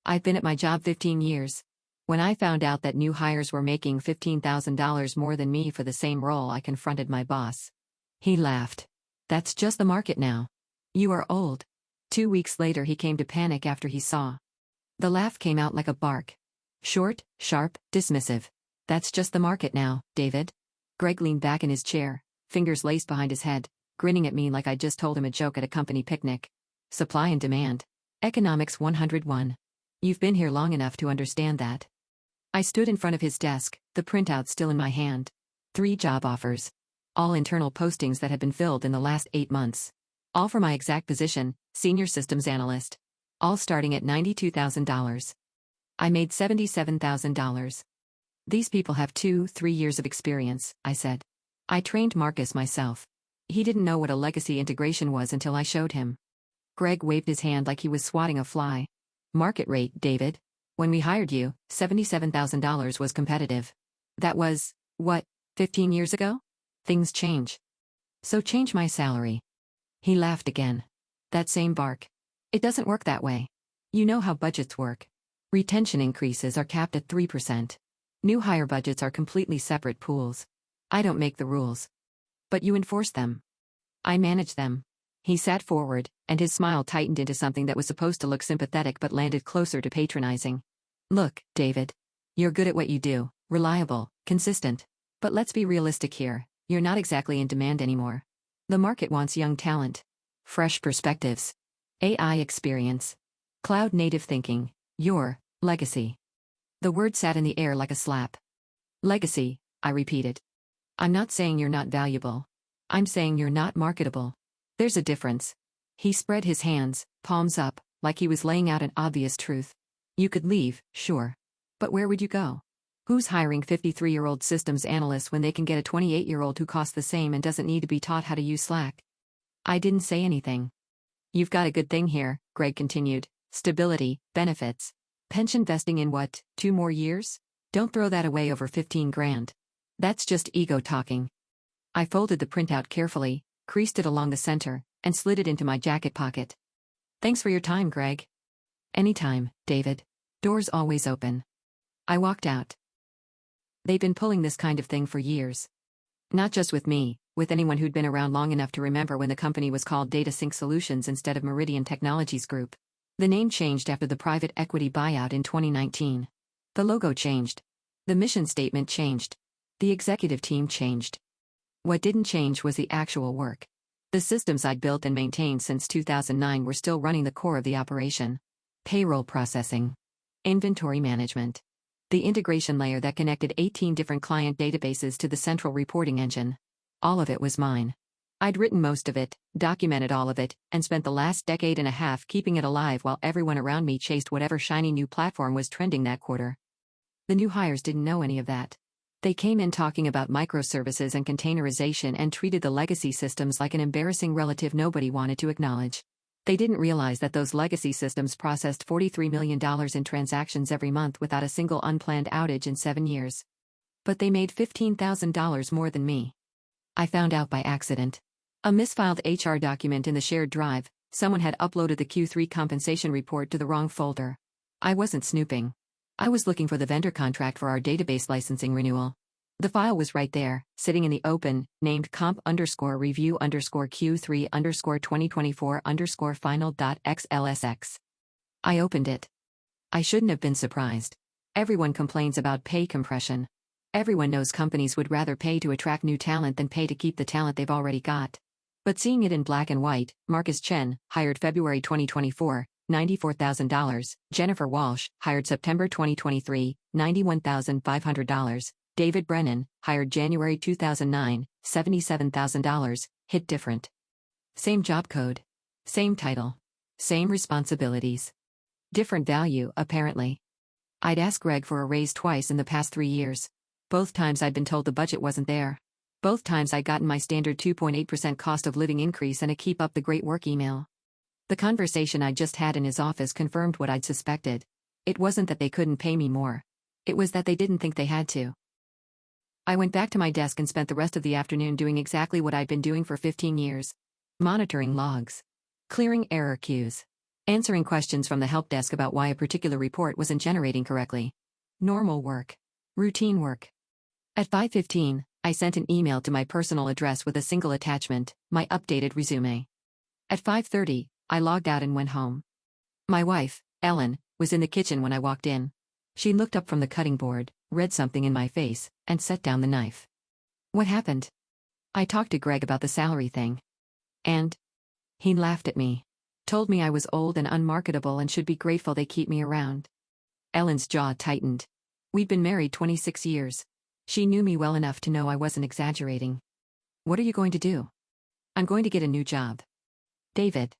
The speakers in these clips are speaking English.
I've been at my job 15 years. When I found out that new hires were making $15,000 more than me for the same role, I confronted my boss. He laughed. That's just the market now. You are old. 2 weeks later, he came to panic after he saw. The laugh came out like a bark. Short, sharp, dismissive. That's just the market now, David. Greg leaned back in his chair, fingers laced behind his head, grinning at me like I just told him a joke at a company picnic. Supply and demand. Economics 101. You've been here long enough to understand that. I stood in front of his desk, the printout still in my hand. 3 job offers. All internal postings that had been filled in the last 8 months. All for my exact position, senior systems analyst. All starting at $92,000. I made $77,000. These people have 2-3 years of experience, I said. I trained Marcus myself. He didn't know what a legacy integration was until I showed him. Greg waved his hand like he was swatting a fly. Market rate, David. When we hired you, $77,000 was competitive. That was, what, 15 years ago? Things change. So change my salary. He laughed again. That same bark. It doesn't work that way. You know how budgets work. Retention increases are capped at 3%. New hire budgets are completely separate pools. I don't make the rules. But you enforce them. I manage them. He sat forward, and his smile tightened into something that was supposed to look sympathetic but landed closer to patronizing. Look, David. You're good at what you do, reliable, consistent. But let's be realistic here, you're not exactly in demand anymore. The market wants young talent. Fresh perspectives. AI experience. Cloud-native thinking. Your legacy. The word sat in the air like a slap. Legacy, I repeated. I'm not saying you're not valuable. I'm saying you're not marketable. There's a difference. He spread his hands, palms up, like he was laying out an obvious truth. You could leave, sure. But where would you go? Who's hiring 53-year-old systems analysts when they can get a 28-year-old who costs the same and doesn't need to be taught how to use Slack? I didn't say anything. You've got a good thing here, Greg continued. Stability, benefits. Pension vesting in what, 2 more years? Don't throw that away over 15 grand. That's just ego talking. I folded the printout carefully, creased it along the center, and slid it into my jacket pocket. Thanks for your time, Greg. Anytime, David. Doors always open. I walked out. They've been pulling this kind of thing for years. Not just with me, with anyone who'd been around long enough to remember when the company was called Data Sync Solutions instead of Meridian Technologies Group. The name changed after the private equity buyout in 2019. The logo changed. The mission statement changed. The executive team changed. What didn't change was the actual work. The systems I'd built and maintained since 2009 were still running the core of the operation. Payroll processing. Inventory management. The integration layer that connected 18 different client databases to the central reporting engine. All of it was mine. I'd written most of it, documented all of it, and spent the last decade and a half keeping it alive while everyone around me chased whatever shiny new platform was trending that quarter. The new hires didn't know any of that. They came in talking about microservices and containerization and treated the legacy systems like an embarrassing relative nobody wanted to acknowledge. They didn't realize that those legacy systems processed $43 million in transactions every month without a single unplanned outage in 7 years. But they made $15,000 more than me. I found out by accident. A misfiled HR document in the shared drive, someone had uploaded the Q3 compensation report to the wrong folder. I wasn't snooping. I was looking for the vendor contract for our database licensing renewal. The file was right there, sitting in the open, named comp_review_Q3_2024_final.xlsx. I opened it. I shouldn't have been surprised. Everyone complains about pay compression. Everyone knows companies would rather pay to attract new talent than pay to keep the talent they've already got. But seeing it in black and white, Marcus Chen, hired February 2024, $94,000, Jennifer Walsh, hired September 2023, $91,500, David Brennan, hired January 2009, $77,000, hit different. Same job code. Same title. Same responsibilities. Different value, apparently. I'd asked Greg for a raise twice in the past 3 years. Both times I'd been told the budget wasn't there. Both times I'd gotten my standard 2.8% cost of living increase and a keep up the great work email. The conversation I'd just had in his office confirmed what I'd suspected. It wasn't that they couldn't pay me more. It was that they didn't think they had to. I went back to my desk and spent the rest of the afternoon doing exactly what I'd been doing for 15 years. Monitoring logs. Clearing error queues. Answering questions from the help desk about why a particular report wasn't generating correctly. Normal work. Routine work. At 5:15, I sent an email to my personal address with a single attachment, my updated resume. At 5:30, I logged out and went home. My wife, Ellen, was in the kitchen when I walked in. She looked up from the cutting board, read something in my face, and set down the knife. What happened? I talked to Greg about the salary thing. And? He laughed at me. Told me I was old and unmarketable and should be grateful they keep me around. Ellen's jaw tightened. We'd been married 26 years. She knew me well enough to know I wasn't exaggerating. What are you going to do? I'm going to get a new job. David.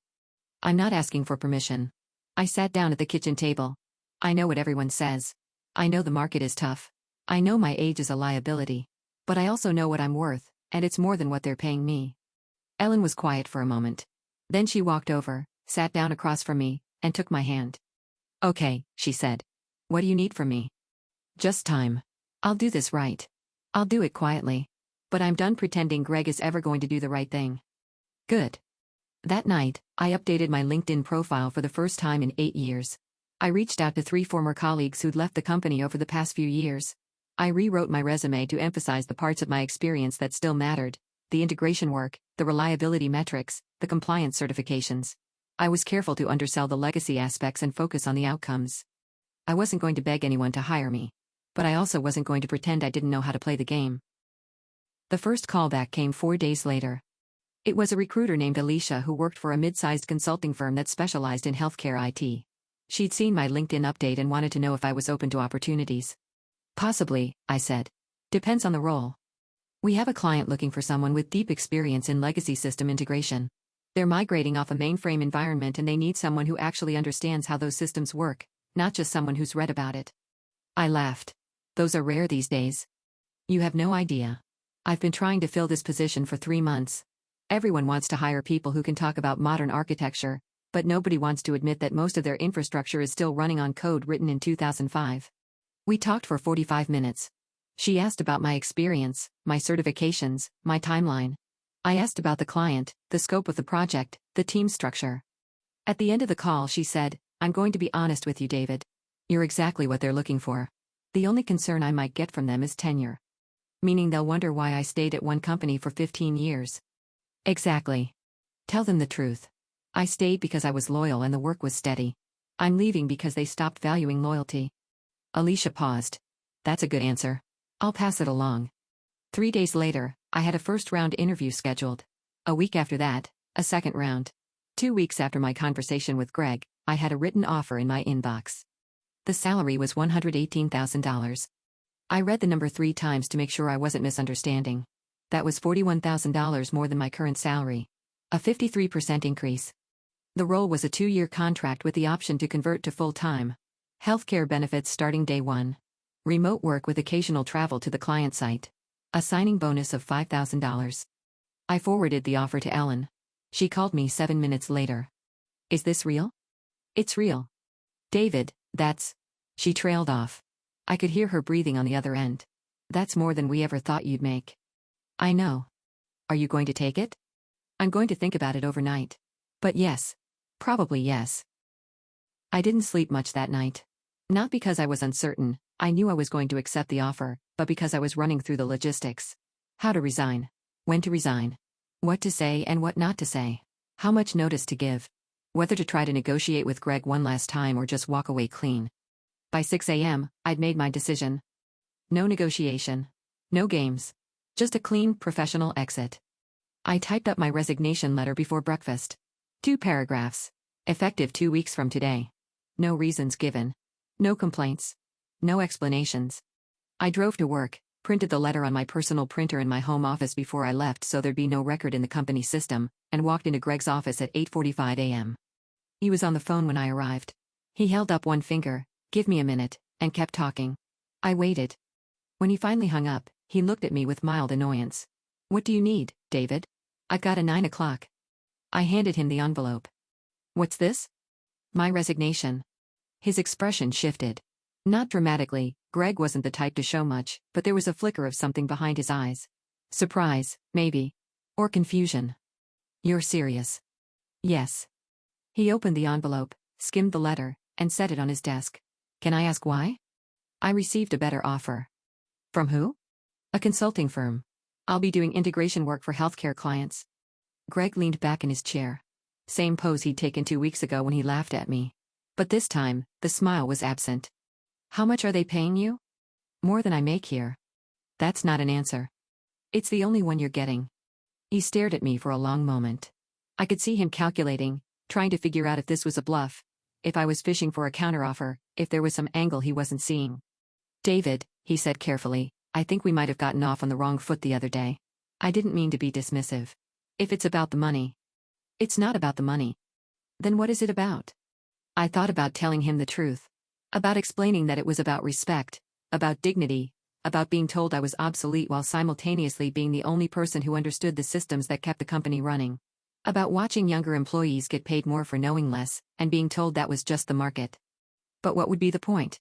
I'm not asking for permission. I sat down at the kitchen table. I know what everyone says. I know the market is tough. I know my age is a liability. But I also know what I'm worth, and it's more than what they're paying me. Ellen was quiet for a moment. Then she walked over, sat down across from me, and took my hand. Okay, she said. What do you need from me? Just time. I'll do this right. I'll do it quietly. But I'm done pretending Greg is ever going to do the right thing. Good. That night, I updated my LinkedIn profile for the first time in 8 years. I reached out to 3 former colleagues who'd left the company over the past few years. I rewrote my resume to emphasize the parts of my experience that still mattered: the integration work, the reliability metrics, the compliance certifications. I was careful to undersell the legacy aspects and focus on the outcomes. I wasn't going to beg anyone to hire me. But I also wasn't going to pretend I didn't know how to play the game. The first callback came 4 days later. It was a recruiter named Alicia who worked for a mid-sized consulting firm that specialized in healthcare IT. She'd seen my LinkedIn update and wanted to know if I was open to opportunities. Possibly, I said. Depends on the role. We have a client looking for someone with deep experience in legacy system integration. They're migrating off a mainframe environment and they need someone who actually understands how those systems work, not just someone who's read about it. I laughed. Those are rare these days. You have no idea. I've been trying to fill this position for 3 months. Everyone wants to hire people who can talk about modern architecture, but nobody wants to admit that most of their infrastructure is still running on code written in 2005. We talked for 45 minutes. She asked about my experience, my certifications, my timeline. I asked about the client, the scope of the project, the team structure. At the end of the call, she said, "I'm going to be honest with you, David. You're exactly what they're looking for. The only concern I might get from them is tenure. Meaning they'll wonder why I stayed at one company for 15 years. Exactly. Tell them the truth. I stayed because I was loyal and the work was steady. I'm leaving because they stopped valuing loyalty." Alicia paused. That's a good answer. I'll pass it along. 3 days later, I had a first-round interview scheduled. A week after that, a second round. 2 weeks after my conversation with Greg, I had a written offer in my inbox. The salary was $118,000. I read the number 3 times to make sure I wasn't misunderstanding. That was $41,000 more than my current salary. A 53% increase. The role was a 2-year contract with the option to convert to full-time. Healthcare benefits starting day 1. Remote work with occasional travel to the client site. A signing bonus of $5,000. I forwarded the offer to Ellen. She called me 7 minutes later. Is this real? It's real. David, that's... She trailed off. I could hear her breathing on the other end. That's more than we ever thought you'd make. I know. Are you going to take it? I'm going to think about it overnight. But yes. Probably yes. I didn't sleep much that night. Not because I was uncertain, I knew I was going to accept the offer, but because I was running through the logistics. How to resign. When to resign. What to say and what not to say. How much notice to give. Whether to try to negotiate with Greg one last time or just walk away clean. By 6 a.m., I'd made my decision. No negotiation. No games. Just a clean, professional exit. I typed up my resignation letter before breakfast. 2 paragraphs. Effective 2 weeks from today. No reasons given. No complaints. No explanations. I drove to work, printed the letter on my personal printer in my home office before I left so there'd be no record in the company system, and walked into Greg's office at 8:45 a.m. He was on the phone when I arrived. He held up one finger, "Give me a minute," and kept talking. I waited. When he finally hung up, he looked at me with mild annoyance. "What do you need, David?" "I've got a 9 o'clock. I handed him the envelope. "What's this?" "My resignation." His expression shifted. Not dramatically, Greg wasn't the type to show much, but there was a flicker of something behind his eyes. Surprise, maybe. Or confusion. "You're serious?" "Yes." He opened the envelope, skimmed the letter, and set it on his desk. Can I ask why? I received a better offer. From who? A consulting firm. I'll be doing integration work for healthcare clients. Greg leaned back in his chair. Same pose he'd taken 2 weeks ago when he laughed at me. But this time, the smile was absent. How much are they paying you? More than I make here. That's not an answer. It's the only one you're getting. He stared at me for a long moment. I could see him calculating, trying to figure out if this was a bluff, if I was fishing for a counteroffer, if there was some angle he wasn't seeing. David, he said carefully, I think we might have gotten off on the wrong foot the other day. I didn't mean to be dismissive. If it's about the money. It's not about the money. Then what is it about? I thought about telling him the truth. About explaining that it was about respect, about dignity, about being told I was obsolete while simultaneously being the only person who understood the systems that kept the company running. About watching younger employees get paid more for knowing less, and being told that was just the market. But what would be the point?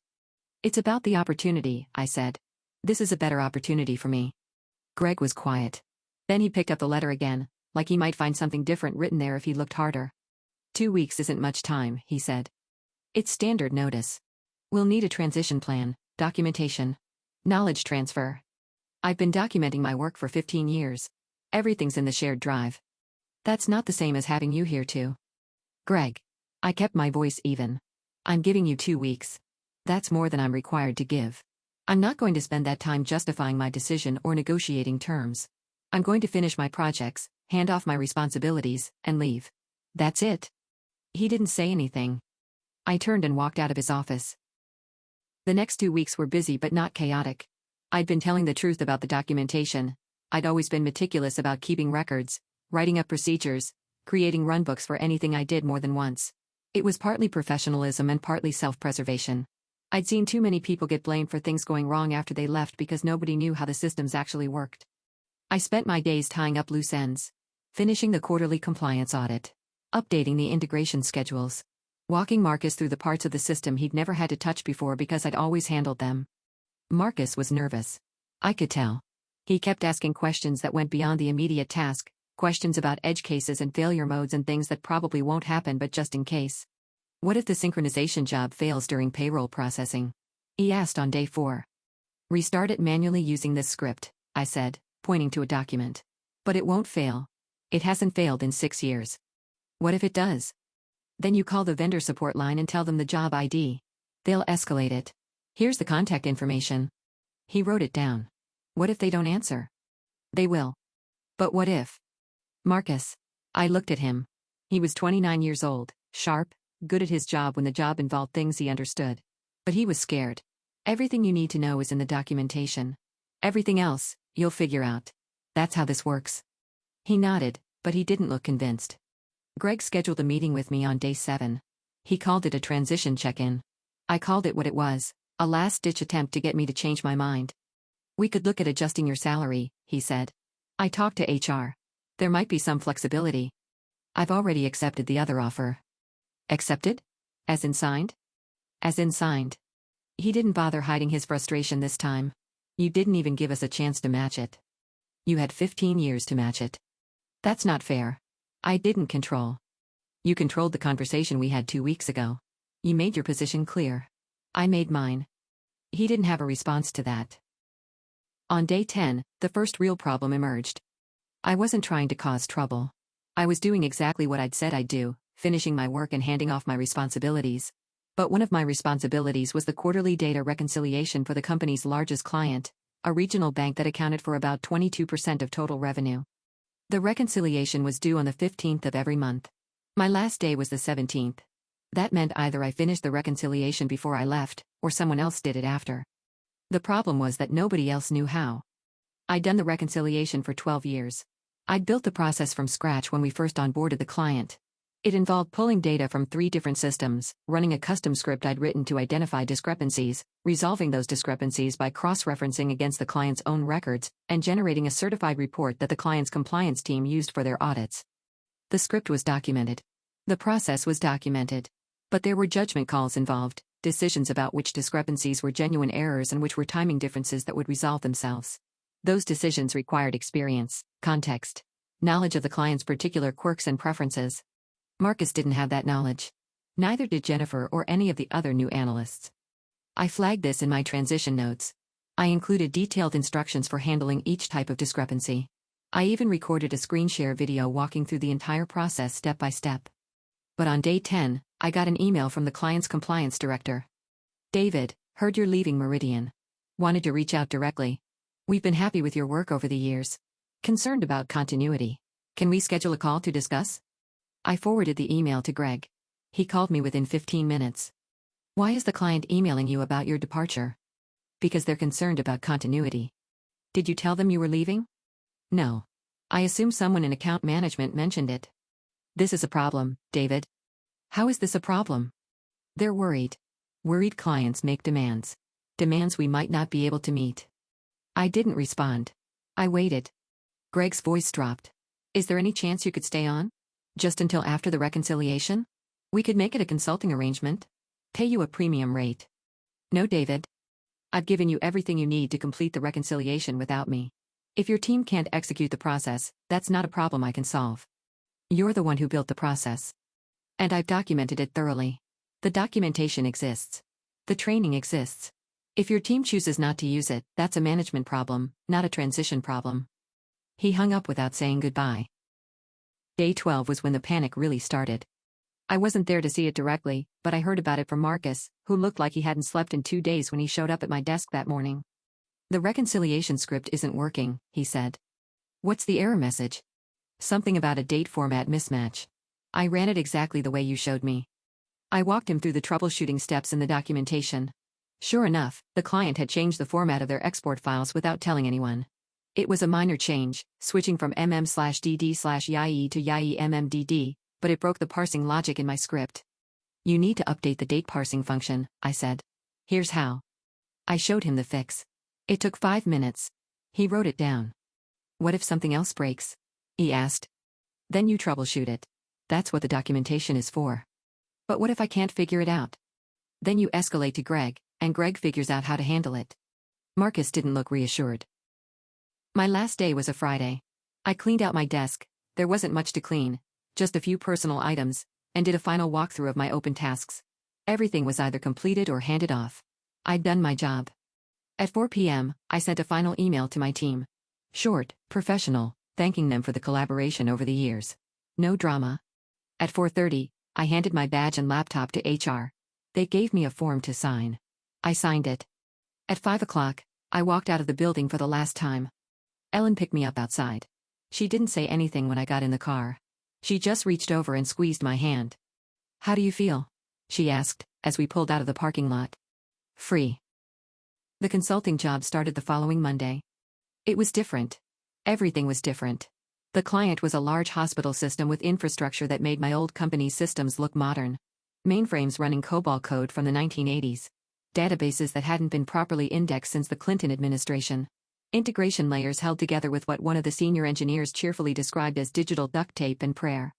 It's about the opportunity, I said. This is a better opportunity for me. Greg was quiet. Then he picked up the letter again, like he might find something different written there if he looked harder. 2 weeks isn't much time, he said. It's standard notice. We'll need a transition plan, documentation, knowledge transfer. I've been documenting my work for 15 years. Everything's in the shared drive. That's not the same as having you here too. Greg. I kept my voice even. I'm giving you 2 weeks. That's more than I'm required to give. I'm not going to spend that time justifying my decision or negotiating terms. I'm going to finish my projects, hand off my responsibilities, and leave. That's it. He didn't say anything. I turned and walked out of his office. The next 2 weeks were busy but not chaotic. I'd been telling the truth about the documentation. I'd always been meticulous about keeping records, writing up procedures, creating runbooks for anything I did more than once. It was partly professionalism and partly self-preservation. I'd seen too many people get blamed for things going wrong after they left because nobody knew how the systems actually worked. I spent my days tying up loose ends, finishing the quarterly compliance audit, updating the integration schedules, walking Marcus through the parts of the system he'd never had to touch before because I'd always handled them. Marcus was nervous. I could tell. He kept asking questions that went beyond the immediate task, questions about edge cases and failure modes and things that probably won't happen but just in case. What if the synchronization job fails during payroll processing? He asked on day 4. Restart it manually using this script, I said, pointing to a document. But it won't fail. It hasn't failed in 6 years. What if it does? Then you call the vendor support line and tell them the job ID. They'll escalate it. Here's the contact information. He wrote it down. What if they don't answer? They will. But what if? Marcus. I looked at him. He was 29 years old, sharp, good at his job when the job involved things he understood. But he was scared. Everything you need to know is in the documentation. Everything else, you'll figure out. That's how this works. He nodded, but he didn't look convinced. Greg scheduled a meeting with me on day 7. He called it a transition check-in. I called it what it was, a last-ditch attempt to get me to change my mind. We could look at adjusting your salary, he said. I talked to HR. There might be some flexibility. I've already accepted the other offer. Accepted? As in signed? As in signed. He didn't bother hiding his frustration this time. You didn't even give us a chance to match it. You had 15 years to match it. That's not fair. I didn't control. You controlled the conversation we had 2 weeks ago. You made your position clear. I made mine. He didn't have a response to that. On day 10, the first real problem emerged. I wasn't trying to cause trouble. I was doing exactly what I'd said I'd do, finishing my work and handing off my responsibilities. But one of my responsibilities was the quarterly data reconciliation for the company's largest client, a regional bank that accounted for about 22% of total revenue. The reconciliation was due on the 15th of every month. My last day was the 17th. That meant either I finished the reconciliation before I left, or someone else did it after. The problem was that nobody else knew how. I'd done the reconciliation for 12 years. I'd built the process from scratch when we first onboarded the client. It involved pulling data from 3 different systems, running a custom script I'd written to identify discrepancies, resolving those discrepancies by cross-referencing against the client's own records, and generating a certified report that the client's compliance team used for their audits. The script was documented. The process was documented. But there were judgment calls involved, decisions about which discrepancies were genuine errors and which were timing differences that would resolve themselves. Those decisions required experience, context, knowledge of the client's particular quirks and preferences. Marcus didn't have that knowledge. Neither did Jennifer or any of the other new analysts. I flagged this in my transition notes. I included detailed instructions for handling each type of discrepancy. I even recorded a screen share video walking through the entire process step by step. But on day 10, I got an email from the client's compliance director. David, heard you're leaving Meridian. Wanted to reach out directly. We've been happy with your work over the years. Concerned about continuity. Can we schedule a call to discuss? I forwarded the email to Greg. He called me within 15 minutes. Why is the client emailing you about your departure? Because they're concerned about continuity. Did you tell them you were leaving? No. I assume someone in account management mentioned it. This is a problem, David. How is this a problem? They're worried. Worried clients make demands. Demands we might not be able to meet. I didn't respond. I waited. Greg's voice dropped. Is there any chance you could stay on? Just until after the reconciliation? We could make it a consulting arrangement. Pay you a premium rate. No, David. I've given you everything you need to complete the reconciliation without me. If your team can't execute the process, that's not a problem I can solve. You're the one who built the process. And I've documented it thoroughly. The documentation exists. The training exists. If your team chooses not to use it, that's a management problem, not a transition problem. He hung up without saying goodbye. Day 12 was when the panic really started. I wasn't there to see it directly, but I heard about it from Marcus, who looked like he hadn't slept in 2 days when he showed up at my desk that morning. The reconciliation script isn't working, he said. What's the error message? Something about a date format mismatch. I ran it exactly the way you showed me. I walked him through the troubleshooting steps in the documentation. Sure enough, the client had changed the format of their export files without telling anyone. It was a minor change, switching from mm/dd/YE to YE/MMDD, but it broke the parsing logic in my script. You need to update the date parsing function, I said. Here's how. I showed him the fix. It took 5 minutes. He wrote it down. What if something else breaks? He asked. Then you troubleshoot it. That's what the documentation is for. But what if I can't figure it out? Then you escalate to Greg, and Greg figures out how to handle it. Marcus didn't look reassured. My last day was a Friday. I cleaned out my desk. There wasn't much to clean, just a few personal items, and did a final walkthrough of my open tasks. Everything was either completed or handed off. I'd done my job. At 4 p.m., I sent a final email to my team. Short, professional, thanking them for the collaboration over the years. No drama. At 4:30, I handed my badge and laptop to HR. They gave me a form to sign. I signed it. At 5 o'clock, I walked out of the building for the last time. Ellen picked me up outside. She didn't say anything when I got in the car. She just reached over and squeezed my hand. How do you feel? She asked, as we pulled out of the parking lot. Free. The consulting job started the following Monday. It was different. Everything was different. The client was a large hospital system with infrastructure that made my old company's systems look modern. Mainframes running COBOL code from the 1980s. Databases that hadn't been properly indexed since the Clinton administration. Integration layers held together with what one of the senior engineers cheerfully described as digital duct tape and prayer.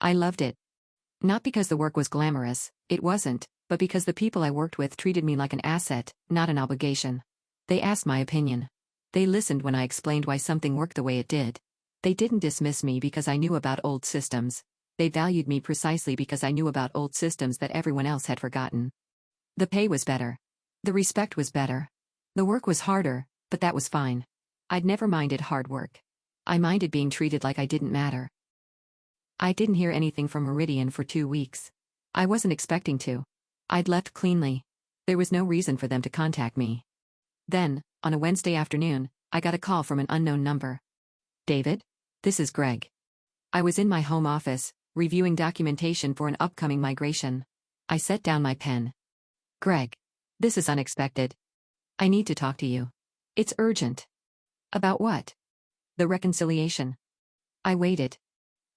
I loved it. Not because the work was glamorous, it wasn't, but because the people I worked with treated me like an asset, not an obligation. They asked my opinion. They listened when I explained why something worked the way it did. They didn't dismiss me because I knew about old systems. They valued me precisely because I knew about old systems that everyone else had forgotten. The pay was better. The respect was better. The work was harder, but that was fine. I'd never minded hard work. I minded being treated like I didn't matter. I didn't hear anything from Meridian for 2 weeks. I wasn't expecting to. I'd left cleanly. There was no reason for them to contact me. Then, on a Wednesday afternoon, I got a call from an unknown number. David? This is Greg. I was in my home office, reviewing documentation for an upcoming migration. I set down my pen. Greg. This is unexpected. I need to talk to you. It's urgent. About what? The reconciliation. I waited.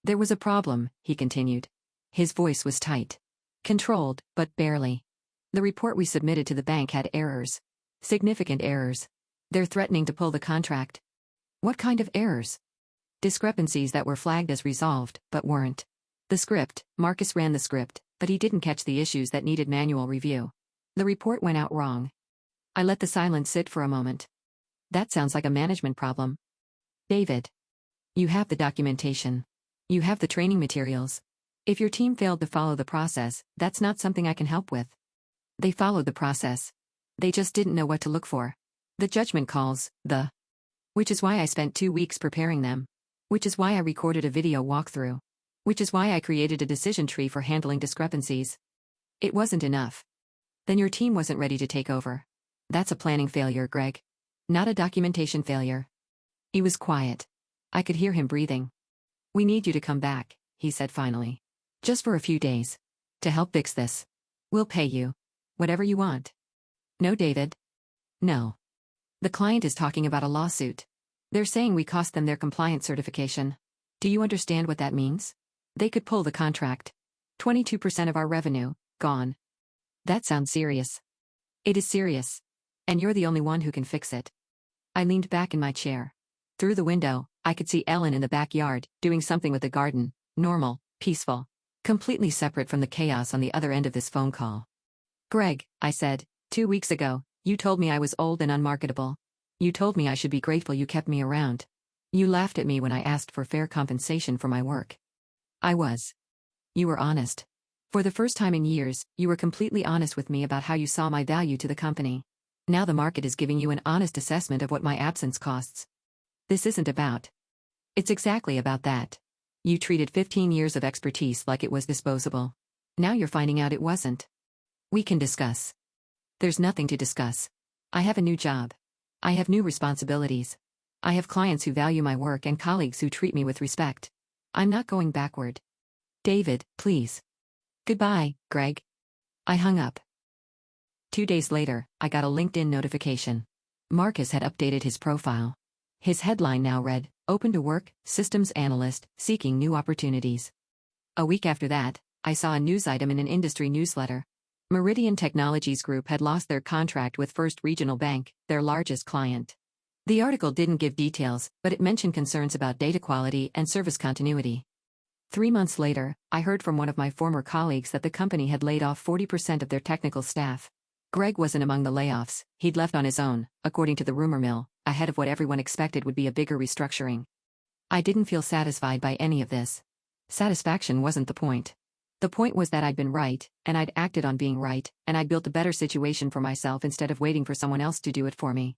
There was a problem, he continued. His voice was tight. Controlled, but barely. The report we submitted to the bank had errors. Significant errors. They're threatening to pull the contract. What kind of errors? Discrepancies that were flagged as resolved, but weren't. The script, Marcus ran the script, but he didn't catch the issues that needed manual review. The report went out wrong. I let the silence sit for a moment. That sounds like a management problem. David. You have the documentation. You have the training materials. If your team failed to follow the process, that's not something I can help with. They followed the process. They just didn't know what to look for. The judgment calls, which is why I spent 2 weeks preparing them. Which is why I recorded a video walkthrough. Which is why I created a decision tree for handling discrepancies. It wasn't enough. Then your team wasn't ready to take over. That's a planning failure, Greg. Not a documentation failure. He was quiet. I could hear him breathing. We need you to come back, he said finally. Just for a few days. To help fix this. We'll pay you. Whatever you want. No, David. No. The client is talking about a lawsuit. They're saying we cost them their compliance certification. Do you understand what that means? They could pull the contract. 22% of our revenue, gone. That sounds serious. It is serious. And you're the only one who can fix it. I leaned back in my chair. Through the window, I could see Ellen in the backyard, doing something with the garden, normal, peaceful, completely separate from the chaos on the other end of this phone call. Greg, I said, 2 weeks ago, you told me I was old and unmarketable. You told me I should be grateful you kept me around. You laughed at me when I asked for fair compensation for my work. I was. You were honest. For the first time in years, you were completely honest with me about how you saw my value to the company. Now the market is giving you an honest assessment of what my absence costs. This isn't about. It's exactly about that. You treated 15 years of expertise like it was disposable. Now you're finding out it wasn't. We can discuss. There's nothing to discuss. I have a new job. I have new responsibilities. I have clients who value my work and colleagues who treat me with respect. I'm not going backward. David, please. Goodbye, Greg. I hung up. 2 days later, I got a LinkedIn notification. Marcus had updated his profile. His headline now read, Open to Work, Systems Analyst, Seeking New Opportunities. A week after that, I saw a news item in an industry newsletter. Meridian Technologies Group had lost their contract with First Regional Bank, their largest client. The article didn't give details, but it mentioned concerns about data quality and service continuity. 3 months later, I heard from one of my former colleagues that the company had laid off 40% of their technical staff. Greg wasn't among the layoffs, he'd left on his own, according to the rumor mill, ahead of what everyone expected would be a bigger restructuring. I didn't feel satisfied by any of this. Satisfaction wasn't the point. The point was that I'd been right, and I'd acted on being right, and I'd built a better situation for myself instead of waiting for someone else to do it for me.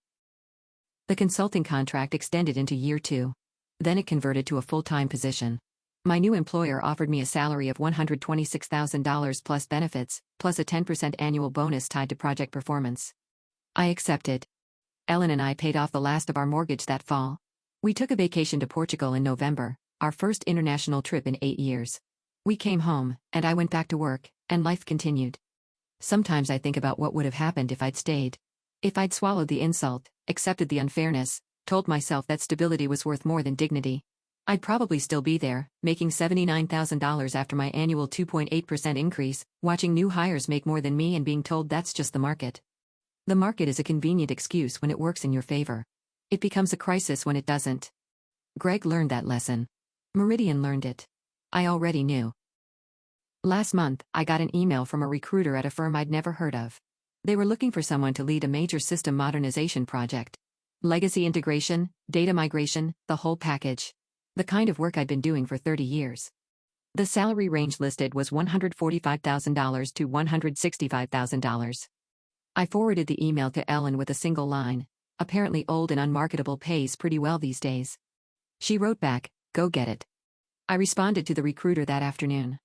The consulting contract extended into year 2. Then it converted to a full-time position. My new employer offered me a salary of $126,000 plus benefits, plus a 10% annual bonus tied to project performance. I accepted. Ellen and I paid off the last of our mortgage that fall. We took a vacation to Portugal in November, our first international trip in 8 years. We came home, and I went back to work, and life continued. Sometimes I think about what would have happened if I'd stayed. If I'd swallowed the insult, accepted the unfairness, told myself that stability was worth more than dignity. I'd probably still be there, making $79,000 after my annual 2.8% increase, watching new hires make more than me and being told that's just the market. The market is a convenient excuse when it works in your favor. It becomes a crisis when it doesn't. Greg learned that lesson. Meridian learned it. I already knew. Last month, I got an email from a recruiter at a firm I'd never heard of. They were looking for someone to lead a major system modernization project. Legacy integration, data migration, the whole package. The kind of work I'd been doing for 30 years. The salary range listed was $145,000 to $165,000. I forwarded the email to Ellen with a single line. Apparently old and unmarketable pays pretty well these days. She wrote back, go get it. I responded to the recruiter that afternoon.